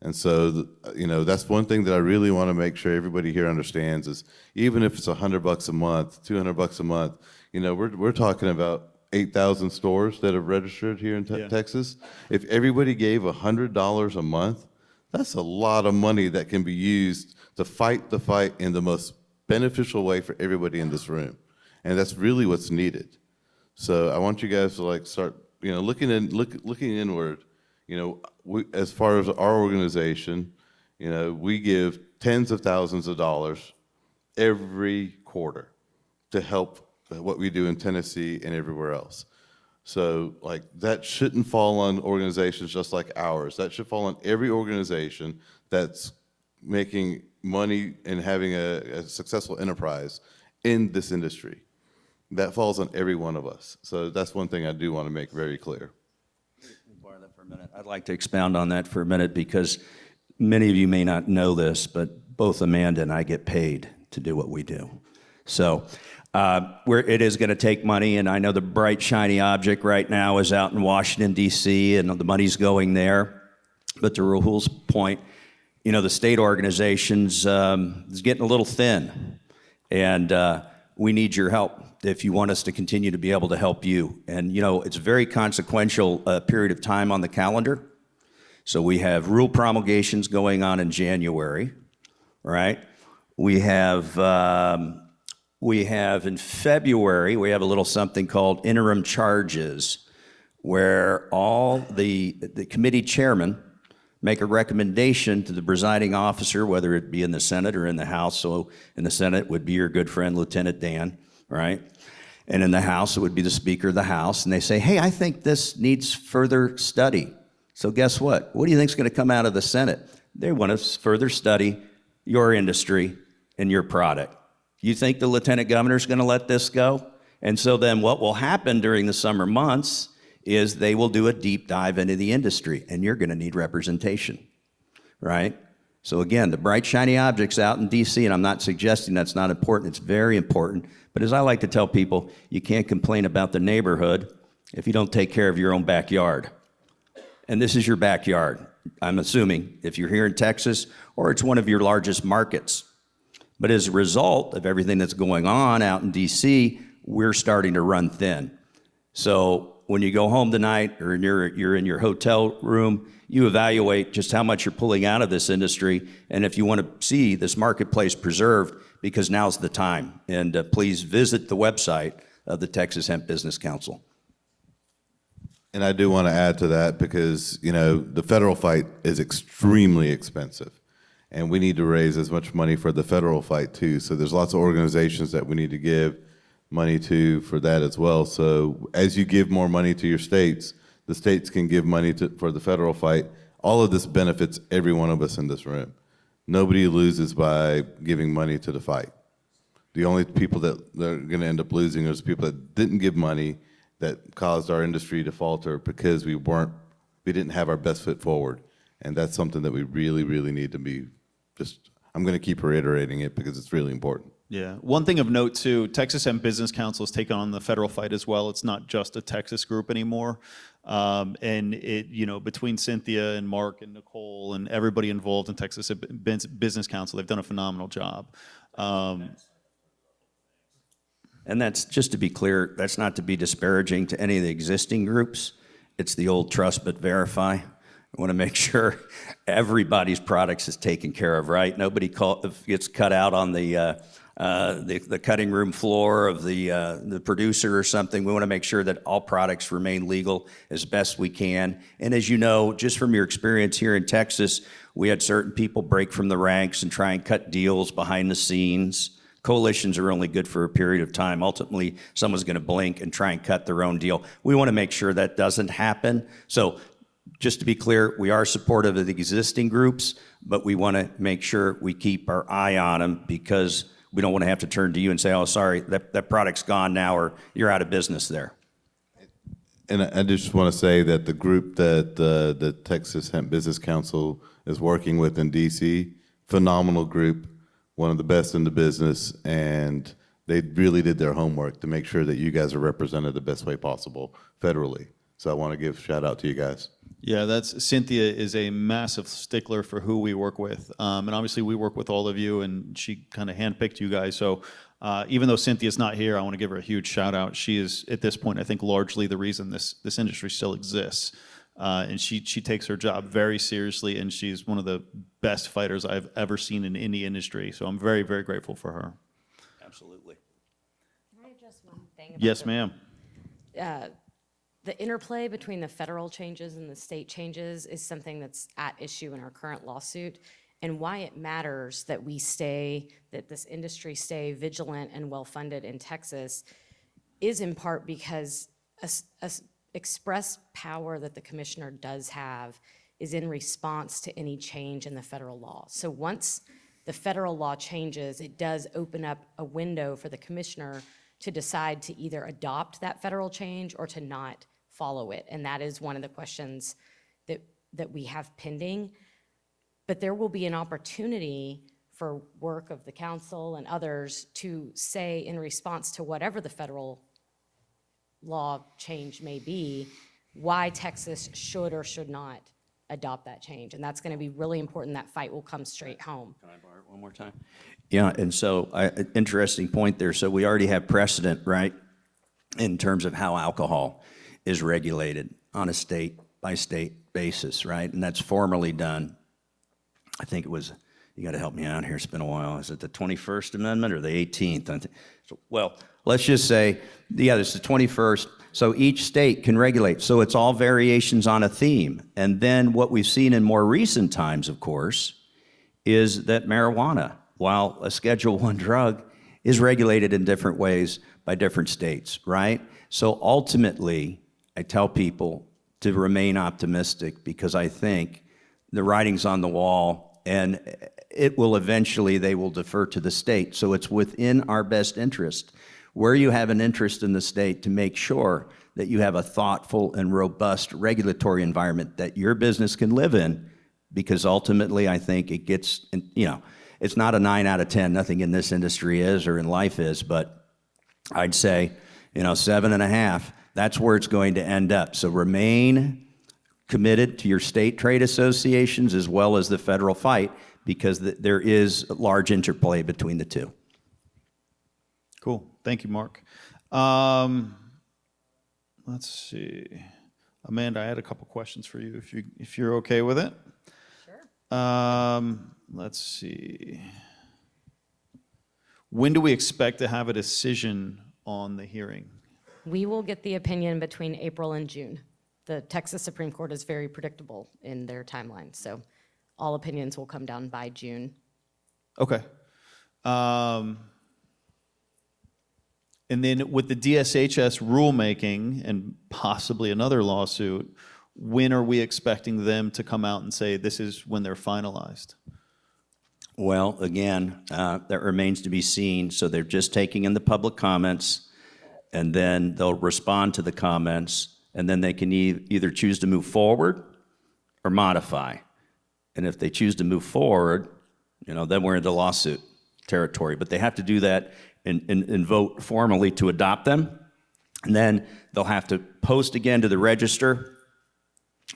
And so, you know, that's one thing that I really want to make sure everybody here understands is, even if it's $100 a month, $200 a month, you know, we're talking about 8,000 stores that have registered here in Texas. If everybody gave $100 a month, that's a lot of money that can be used to fight the fight in the most beneficial way for everybody in this room. And that's really what's needed. So I want you guys to like start, you know, looking inward. You know, as far as our organization, you know, we give tens of thousands of dollars every quarter to help what we do in Tennessee and everywhere else. So like, that shouldn't fall on organizations just like ours. That should fall on every organization that's making money and having a successful enterprise in this industry. That falls on every one of us. So that's one thing I do want to make very clear. Borrow that for a minute. I'd like to expound on that for a minute, because many of you may not know this, but both Amanda and I get paid to do what we do. So it is going to take money, and I know the bright, shiny object right now is out in Washington, D.C., and the money's going there. But to Rahul's point, you know, the state organizations is getting a little thin, and we need your help if you want us to continue to be able to help you. And, you know, it's a very consequential period of time on the calendar. So we have rule promulgations going on in January, right? We have in February, we have a little something called interim charges, where all the committee chairmen make a recommendation to the presiding officer, whether it be in the Senate or in the House. So in the Senate would be your good friend, Lieutenant Dan, right? And in the House, it would be the Speaker of the House. And they say, hey, I think this needs further study. So guess what? What do you think is going to come out of the Senate? They want to further study your industry and your product. You think the Lieutenant Governor is going to let this go? And so then what will happen during the summer months is they will do a deep dive into the industry, and you're going to need representation, right? So again, the bright, shiny objects out in D.C., and I'm not suggesting that's not important. It's very important. But as I like to tell people, you can't complain about the neighborhood if you don't take care of your own backyard. And this is your backyard, I'm assuming, if you're here in Texas, or it's one of your largest markets. But as a result of everything that's going on out in D.C., we're starting to run thin. So when you go home tonight, or you're in your hotel room, you evaluate just how much you're pulling out of this industry, and if you want to see this marketplace preserved, because now's the time. And please visit the website of the Texas Hemp Business Council. And I do want to add to that, because, you know, the federal fight is extremely expensive, and we need to raise as much money for the federal fight too. So there's lots of organizations that we need to give money to for that as well. So as you give more money to your states, the states can give money for the federal fight. All of this benefits every one of us in this room. Nobody loses by giving money to the fight. The only people that are going to end up losing are the people that didn't give money, that caused our industry to falter because we didn't have our best foot forward. And that's something that we really, really need to be I'm going to keep reiterating it because it's really important. Yeah. One thing of note too, Texas Hemp Business Council has taken on the federal fight as well. It's not just a Texas group anymore. And it, you know, between Cynthia and Mark and Nicole and everybody involved in Texas Business Council, they've done a phenomenal job. And that's, just to be clear, that's not to be disparaging to any of the existing groups. It's the old trust but verify. I want to make sure everybody's products is taken care of, right? Nobody gets cut out on the cutting room floor of the producer or something. We want to make sure that all products remain legal as best we can. And as you know, just from your experience here in Texas, we had certain people break from the ranks and try and cut deals behind the scenes. Coalitions are only good for a period of time. Ultimately, someone's going to blink and try and cut their own deal. We want to make sure that doesn't happen. So just to be clear, we are supportive of the existing groups, but we want to make sure we keep our eye on them, because we don't want to have to turn to you and say, oh, sorry, that product's gone now, or you're out of business there. And I just want to say that the group that the Texas Hemp Business Council is working with in DC, phenomenal group, one of the best in the business, and they really did their homework to make sure that you guys are represented the best way possible federally. So I want to give a shout out to you guys. Yeah, Cynthia is a massive stickler for who we work with. And obviously we work with all of you, and she kind of handpicked you guys. So even though Cynthia's not here, I want to give her a huge shout out. She is, at this point, I think largely the reason this industry still exists. And she takes her job very seriously, and she's one of the best fighters I've ever seen in any industry. So I'm very, very grateful for her. Absolutely. Can I address one thing? Yes, ma'am. The interplay between the federal changes and the state changes is something that's at issue in our current lawsuit, and why it matters that that this industry stay vigilant and well-funded in Texas is in part because a express power that the commissioner does have is in response to any change in the federal law. So once the federal law changes, it does open up a window for the commissioner to decide to either adopt that federal change or to not follow it. And that is one of the questions that we have pending. But there will be an opportunity for work of the council and others to say, in response to whatever the federal law change may be, why Texas should or should not adopt that change. And that's going to be really important. That fight will come straight home. Can I borrow it one more time? Yeah, and so, interesting point there. So we already have precedent, right, in terms of how alcohol is regulated on a state-by-state basis, right? And that's formally done. I think it was, you got to help me out here, it's been a while. Is it the 21st Amendment or the 18th? Well, let's just say, yeah, it's the 21st. So each state can regulate. So it's all variations on a theme. And then what we've seen in more recent times, of course, is that marijuana, while a Schedule I drug, is regulated in different ways by different states, right? So ultimately, I tell people to remain optimistic, because I think the writing's on the wall, and it will eventually, they will defer to the state. So it's within our best interest, where you have an interest in the state, to make sure that you have a thoughtful and robust regulatory environment that your business can live in, because ultimately I think it gets, you know, it's not a 9 out of 10, nothing in this industry is or in life is, but I'd say, you know, 7.5, that's where it's going to end up. So remain committed to your state trade associations as well as the federal fight, because there is a large interplay between the two. Cool. Thank you, Mark. Let's see. Amanda, I had a couple questions for you, if you're okay with it. Sure. Let's see. When do we expect to have a decision on the hearing? We will get the opinion between April and June. The Texas Supreme Court is very predictable in their timeline, so all opinions will come down by June. Okay. And then with the DSHS rulemaking and possibly another lawsuit, when are we expecting them to come out and say this is when they're finalized? Well, again, that remains to be seen. So they're just taking in the public comments, and then they'll respond to the comments, and then they can either choose to move forward or modify. And if they choose to move forward, you know, then we're in the lawsuit. territory. But they have to do that and vote formally to adopt them. And then they'll have to post again to the Register,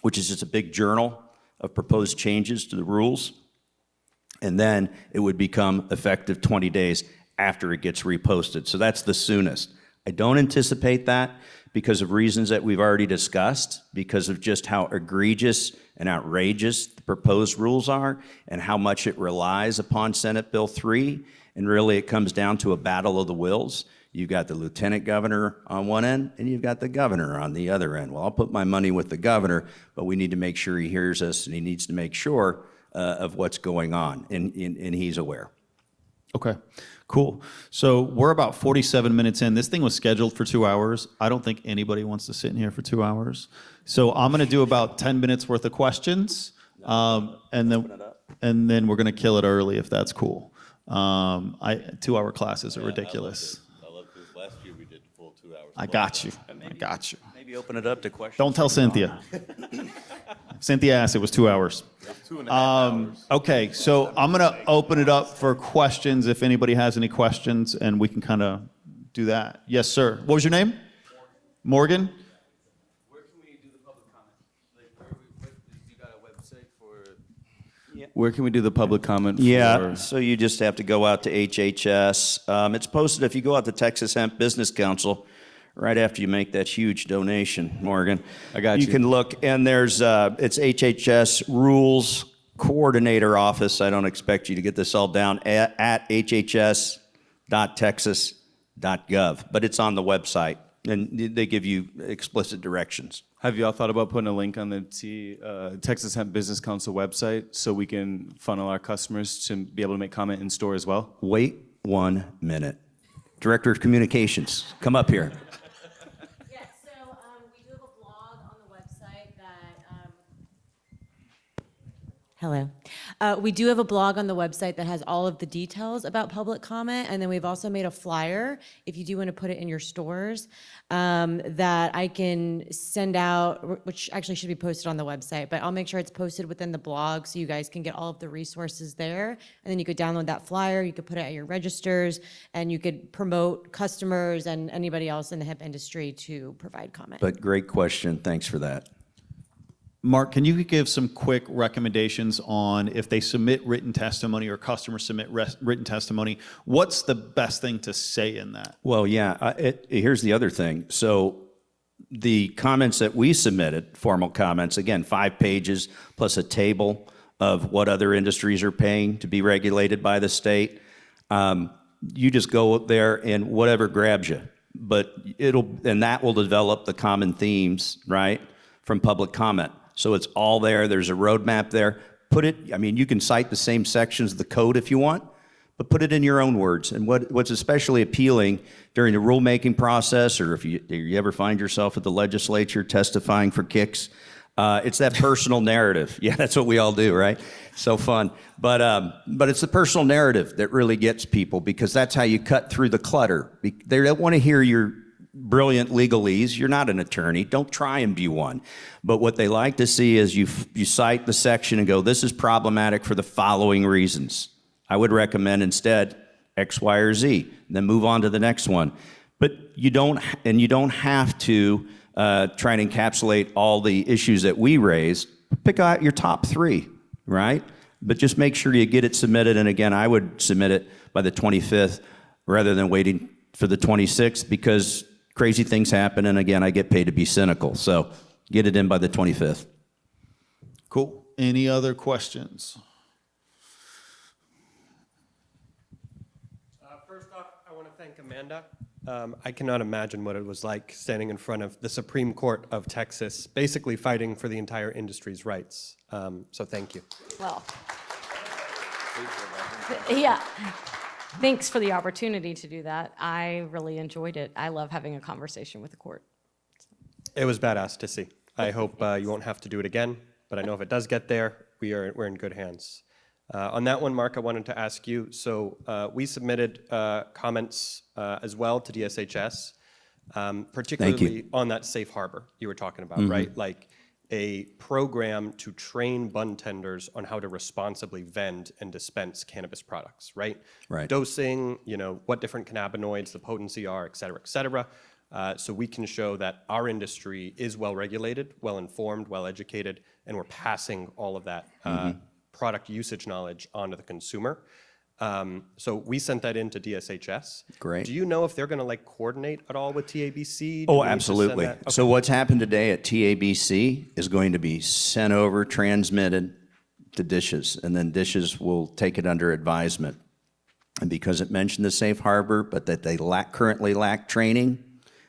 which is just a big journal of proposed changes to the rules. And then it would become effective 20 days after it gets reposted. So that's the soonest. I don't anticipate that because of reasons that we've already discussed, because of just how egregious and outrageous the proposed rules are and how much it relies upon Senate Bill 3. And really it comes down to a battle of the wills. You've got the lieutenant governor on one end, and you've got the governor on the other end. Well, I'll put my money with the governor, but we need to make sure he hears us, and he needs to make sure of what's going on, and he's aware. Okay, cool. So we're about 47 minutes in. This thing was scheduled for 2 hours. I don't think anybody wants to sit in here for 2 hours. So I'm going to do about 10 minutes worth of questions, and then we're going to kill it early if that's cool. 2-hour classes are ridiculous. Last year we did full 2 hours. I got you. I got you. Maybe open it up to questions. Don't tell Cynthia. Cynthia asked it was 2 hours. 2.5 hours. Okay, so I'm going to open it up for questions if anybody has any questions, and we can kind of do that. Yes, sir. What was your name? Morgan? Where can we do the public comment? Like, you got a website for? Where can we do the public comment? Yeah, for? so you just have to go out to HHS. It's posted, if you go out to Texas Hemp Business Council, right after you make that huge donation, Morgan. I got you. You can look, and there's, it's HHS Rules Coordinator Office. I don't expect you to get this all down, at hhs.texas.gov. But it's on the website, and they give you explicit directions. Have you all thought about putting a link on the Texas Hemp Business Council website so we can funnel our customers to be able to make comment in store as well? Wait 1 minute. Director of Communications, come up here. Yeah, so we do have a blog on the website that, hello. We do have a blog on the website that has all of the details about public comment, and then we've also made a flyer, if you do want to put it in your stores, that I can send out, which actually should be posted on the website, but I'll make sure it's posted within the blog so you guys can get all of the resources there. And then you could download that flyer, you could put it at your registers, and you could promote customers and anybody else in the hemp industry to provide comment. But great question, thanks for that. Mark, can you give some quick recommendations on if they submit written testimony or customers submit written testimony, what's the best thing to say in that? Well, yeah, here's the other thing. So the comments that we submitted, formal comments, again, 5 pages plus a table of what other industries are paying to be regulated by the state. You just go up there and whatever grabs you. But that will develop the common themes, right, from public comment. So it's all there. There's a roadmap there. You can cite the same sections of the code if you want, but put it in your own words. And what's especially appealing during the rulemaking process, or if you ever find yourself at the legislature testifying for kicks, it's that personal narrative. Yeah, that's what we all do, right? So fun. But it's the personal narrative that really gets people, because that's how you cut through the clutter. They don't want to hear your brilliant legalese. You're not an attorney. Don't try and be one. But what they like to see is you cite the section and go, this is problematic for the following reasons. I would recommend instead X, Y, or Z, and then move on to the next one. But you don't have to try and encapsulate all the issues that we raised. Pick out your top 3, right? But just make sure you get it submitted. And again, I would submit it by the 25th rather than waiting for the 26th, because crazy things happen, and again, I get paid to be cynical. So get it in by the 25th. Cool. Any other questions? First off, I want to thank Amanda. I cannot imagine what it was like standing in front of the Supreme Court of Texas, basically fighting for the entire industry's rights. So thank you. Well, yeah. Thanks for the opportunity to do that. I really enjoyed it. I love having a conversation with the court. It was badass to see. I hope you won't have to do it again, but I know if it does get there, we're in good hands. On that one, Mark, I wanted to ask you, so we submitted comments as well to DSHS, particularly on that safe harbor you were talking about, right? Like, a program to train bun tenders on how to responsibly vend and dispense cannabis products, right? Right. Dosing, what different cannabinoids, the potency are, et cetera, et cetera. So we can show that our industry is well regulated, well informed, well educated, and we're passing all of that product usage knowledge onto the consumer. So we sent that in to DSHS. Great. Do you know if they're going to coordinate at all with TABC? Do Oh, we need to send absolutely. that? Okay. So what's happened today at TABC is going to be sent over, transmitted to Dishes, and then Dishes will take it under advisement. And because it mentioned the safe harbor, but that they currently lack training,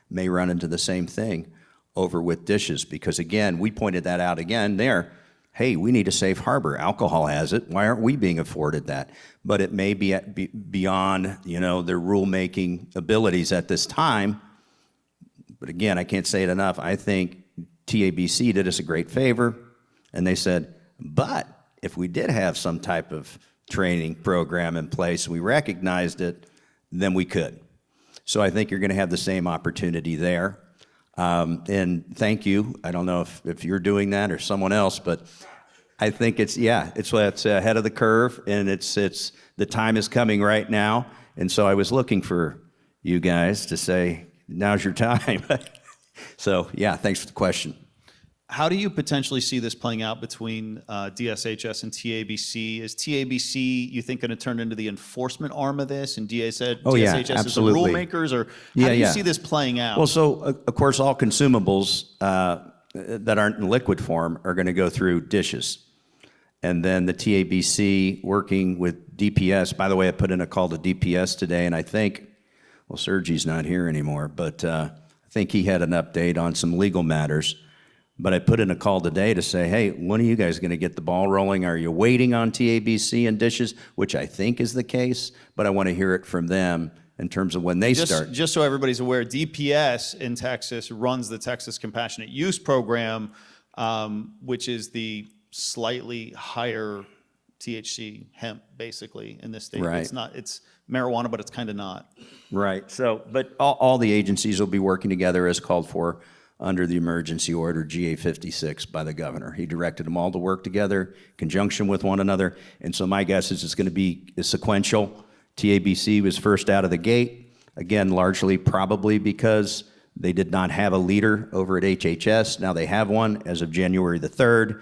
may run into the same thing over with Dishes. Because again, we pointed that out again there. Hey, we need a safe harbor. Alcohol has it. Why aren't we being afforded that? But it may be beyond, their rulemaking abilities at this time. But again, I can't say it enough. I think TABC did us a great favor, and they said, but if we did have some type of training program in place, we recognized it, then we could. So I think you're going to have the same opportunity there. And thank you. I don't know if you're doing that or someone else, but I think it's ahead of the curve, and it's the time is coming right now. And so I was looking for you guys to say, now's your time. So yeah, thanks for the question. How do you potentially see this playing out between DSHS and TABC? Is TABC, you think, going to turn into the enforcement arm of this, and Oh, yeah, DSHS absolutely. is the rulemakers, or Yeah, how do you yeah. see this playing out? Well, so of course, all consumables that aren't in liquid form are going to go through Dishes. And then the TABC working with DPS. By the way, I put in a call to DPS today, and I think, well, Sergi's not here anymore, but I think he had an update on some legal matters. But I put in a call today to say, hey, when are you guys going to get the ball rolling? Are you waiting on TABC and Dishes, which I think is the case, but I want to hear it from them in terms of when they start. Just so everybody's aware, DPS in Texas runs the Texas Compassionate Use Program, which is the slightly higher THC hemp, basically, in this state. Right. It's marijuana, but it's kind of not. Right. So, but all the agencies will be working together as called for under the emergency order GA 56 by the governor. He directed them all to work together, in conjunction with one another. And so my guess is it's going to be sequential. TABC was first out of the gate, again, largely probably because they did not have a leader over at HHS. Now they have one as of January the 3rd.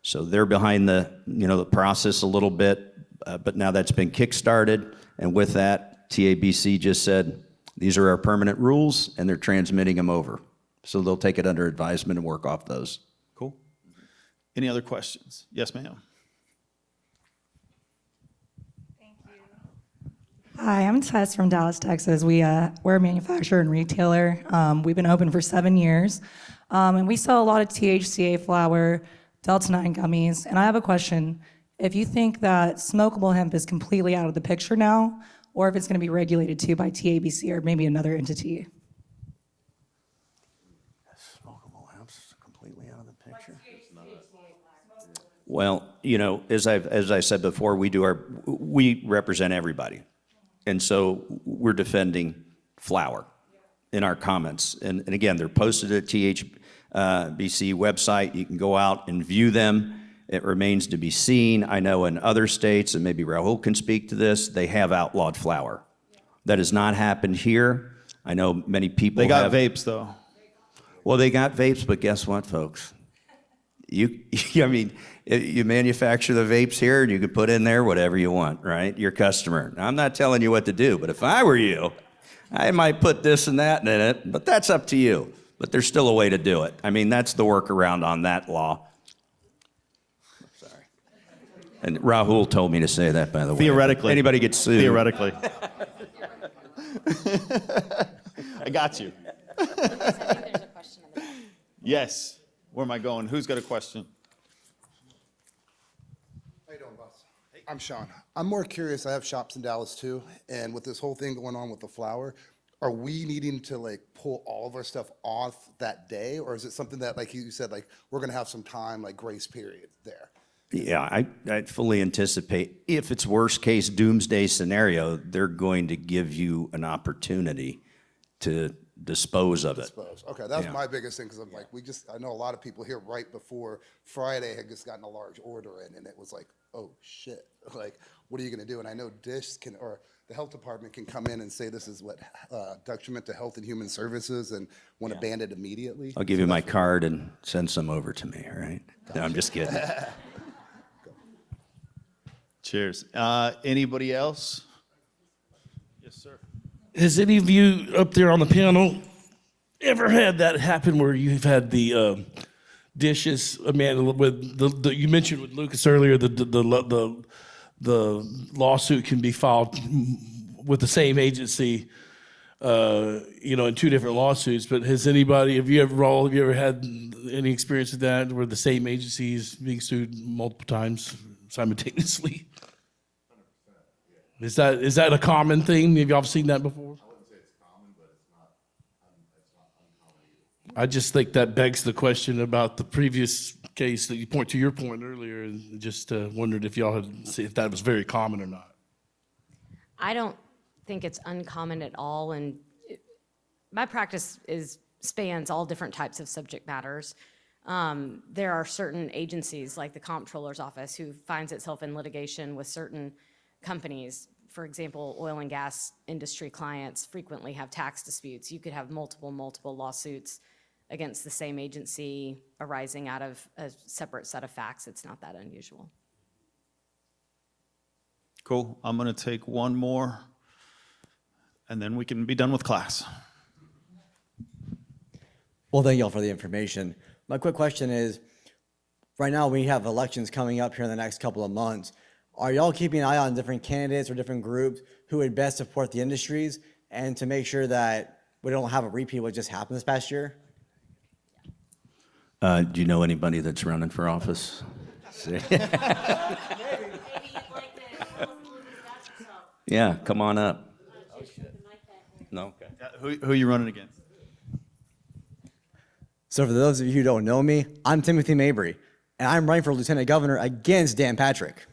So they're behind the process a little bit, but now that's been kickstarted. And with that, TABC just said, these are our permanent rules, and they're transmitting them over. So they'll take it under advisement and work off those. Cool. Any other questions? Yes, ma'am. Hi, I'm Tess from Dallas, Texas. We're a manufacturer and retailer. We've been open for 7 years, and we sell a lot of THCA flower, Delta-9 gummies. And I have a question. If you think that smokable hemp is completely out of the picture now, or if it's going to be regulated too by TABC or maybe another entity? Smokable hemp's completely out of the picture. Well, as I said before, we represent everybody. And so we're defending flower in our comments. And again, they're posted at THBC website. You can go out and view them. It remains to be seen. I know in other states, and maybe Rahul can speak to this, they have outlawed flower. That has not happened here. I know many people They got have vapes, though. Well, they got vapes, but guess what, folks? You manufacture the vapes here, and you can put in there whatever you want, right? Your customer. Now, I'm not telling you what to do, but if I were you, I might put this and that in it, but that's up to you. But there's still a way to do it. I mean, that's the workaround on that law. Sorry. And Rahul told me to say that, by the way. Theoretically. Anybody gets sued. Theoretically. I got you. I think there's a question in the back. Yes. Where am I going? Who's got a question? How you doing, boss? I'm Sean. I'm more curious. I have shops in Dallas too, and with this whole thing going on with the flower, are we needing to pull all of our stuff off that day, or is it something that, like you said, we're gonna have some time, grace period there? Yeah, I fully anticipate if it's worst case doomsday scenario, they're going to give you an opportunity to dispose of it. Dispose. Okay, that's my biggest thing, because I'm like, I know a lot of people here right before Friday had just gotten a large order in, and it was like, oh, shit. Like, what are you gonna do? And I know or the health department can come in and say this is what detriment to health and human services, and want to ban it immediately. I'll give you my card and send some over to me, all right? No, I'm just kidding. Cheers. Anybody else? Yes, sir. Has any of you up there on the panel ever had that happen where you've had the dishes? I mean, with the you mentioned with Lukas earlier, the lawsuit can be filed with the same agency, in two different lawsuits. But have you ever had any experience with that, where the same agency is being sued multiple times simultaneously? Is that a common thing? Have y'all seen that before? I wouldn't say it's common, but it's not uncommon either. I just think that begs the question about the previous case that you to your point earlier, and just wondered if y'all had see if that was very common or not. I don't think it's uncommon at all, and my practice spans all different types of subject matters. There are certain agencies, like the Comptroller's Office, who finds itself in litigation with certain companies. For example, oil and gas industry clients frequently have tax disputes. You could have multiple lawsuits against the same agency arising out of a separate set of facts. It's not that unusual. Cool. I'm going to take one more, and then we can be done with class. Well, thank y'all for the information. My quick question is, right now we have elections coming up here in the next couple of months. Are y'all keeping an eye on different candidates or different groups who would best support the industries, and to make sure that we don't have a repeat of what just happened this past year? Do you know anybody that's running for office? Yeah, come on up. No? Okay. Who are you running against? So for those of you who don't know me, I'm Timothy Mabry, and I'm running for Lieutenant Governor against Dan Patrick.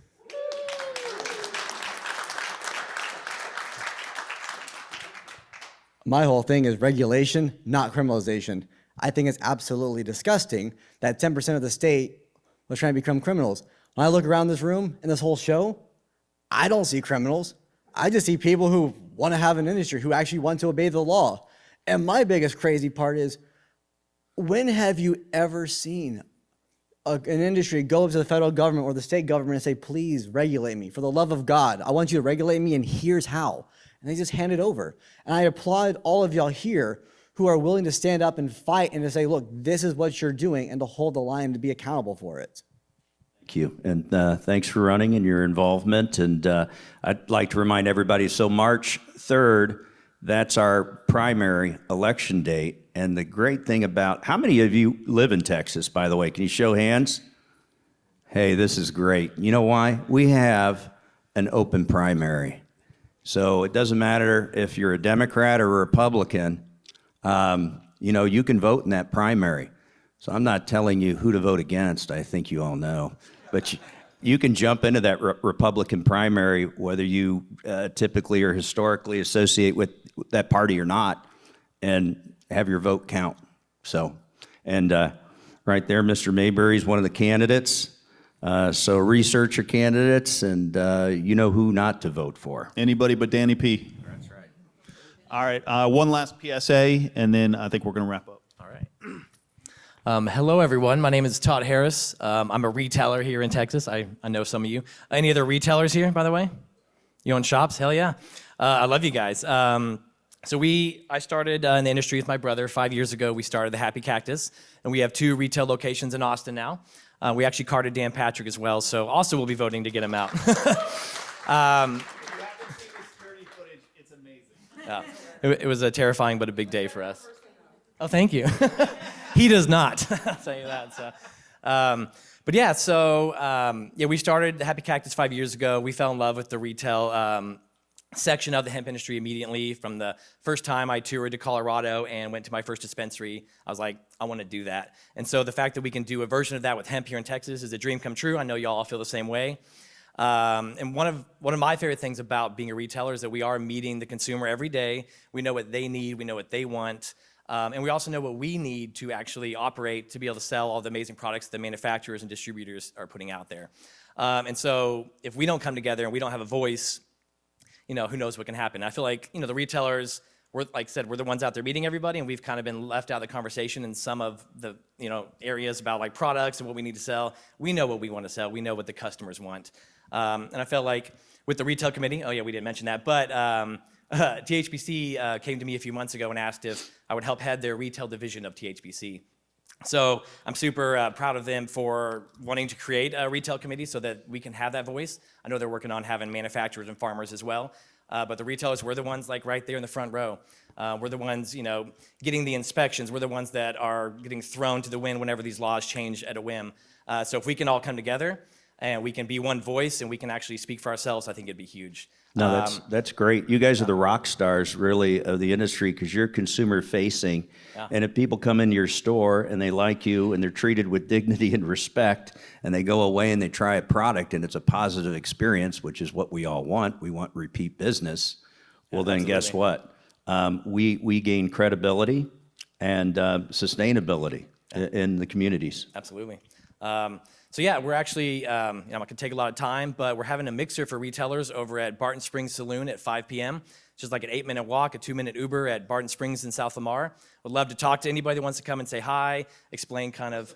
My whole thing is regulation, not criminalization. I think it's absolutely disgusting that 10% of the state was trying to become criminals. When I look around this room and this whole show, I don't see criminals. I just see people who want to have an industry, who actually want to obey the law. And my biggest crazy part is, when have you ever seen an industry go up to the federal government or the state government and say, please regulate me, for the love of God, I want you to regulate me, and here's how. And they just hand it over. And I applaud all of y'all here who are willing to stand up and fight and to say, look, this is what you're doing, and to hold the line, to be accountable for it. Thank you, and thanks for running and your involvement. And I'd like to remind everybody, so March 3rd, that's our primary election date. And the great thing about, how many of you live in Texas, by the way? Can you show hands? Hey, this is great. You know why? We have an open primary. So it doesn't matter if you're a Democrat or a Republican, you can vote in that primary. So I'm not telling you who to vote against. I think you all know. But you can jump into that Republican primary, whether you typically or historically associate with that party or not, and have your vote count. So, and right there, Mr. Mayberry's one of the candidates. So research your candidates, and you know who not to vote for. Anybody but Danny P. That's right. All right, one last PSA, and then I think we're going to wrap up. All right. Hello, everyone. My name is Todd Harris. I'm a retailer here in Texas. I know some of you. Any other retailers here, by the way? You own shops? Hell yeah. I love you guys. I started in the industry with my brother 5 years ago. We started the Happy Cactus, and we have 2 retail locations in Austin now. We actually carded Dan Patrick as well, so also we'll be voting to get him out. Yeah, it was a terrifying but a big day for us. Oh, thank you. He does not. I'll tell you that. So. We started the Happy Cactus 5 years ago. We fell in love with the retail section of the hemp industry immediately. From the first time I toured to Colorado and went to my first dispensary, I was like, I want to do that. And so the fact that we can do a version of that with hemp here in Texas is a dream come true. I know y'all all feel the same way. And one of my favorite things about being a retailer is that we are meeting the consumer every day. We know what they need, we know what they want, and we also know what we need to actually operate to be able to sell all the amazing products the manufacturers and distributors are putting out there. And so if we don't come together and we don't have a voice, who knows what can happen. I feel like, the retailers, we're the ones out there meeting everybody, and we've kind of been left out of the conversation in some of the, areas about like products and what we need to sell. We know what we want to sell. We know what the customers want. And I felt like with the retail committee, oh yeah, we didn't mention that, but THBC came to me a few months ago and asked if I would help head their retail division of THBC. So I'm super proud of them for wanting to create a retail committee so that we can have that voice. I know they're working on having manufacturers and farmers as well, but the retailers, we're the ones like right there in the front row. We're the ones, getting the inspections. We're the ones that are getting thrown to the wind whenever these laws change at a whim. So if we can all come together and we can be one voice and we can actually speak for ourselves, I think it'd be huge. No, that's great. You guys are the rock stars, really, of the industry because you're consumer facing. Yeah. And if people come into your store and they like you and they're treated with dignity and respect and they go away and they try a product and it's a positive experience, which is what we all want. We want repeat business. Well, then guess what? We gain credibility and sustainability in the communities. Absolutely. So yeah, we're actually, I'm not gonna take a lot of time, but we're having a mixer for retailers over at Barton Springs Saloon at 5 p.m. It's just like an 8-minute walk, a 2-minute Uber at Barton Springs in South Lamar. Would love to talk to anybody that wants to come and say hi, explain kind of.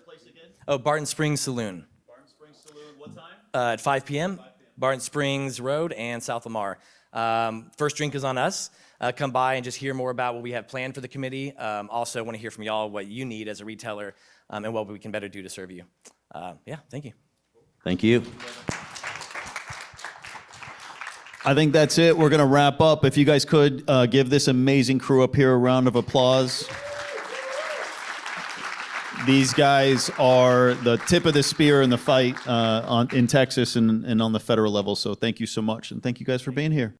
Oh, Barton Springs Saloon. Barton Springs Saloon, what time? At 5 p.m. Barton Springs Road and South Lamar. First drink is on us. Come by and just hear more about what we have planned for the committee. Also want to hear from y'all what you need as a retailer and what we can better do to serve you. Yeah, thank you. Thank you. I think that's it. We're going to wrap up. If you guys could give this amazing crew up here a round of applause. These guys are the tip of the spear in the fight in Texas and on the federal level. So thank you so much. And thank you guys for being here.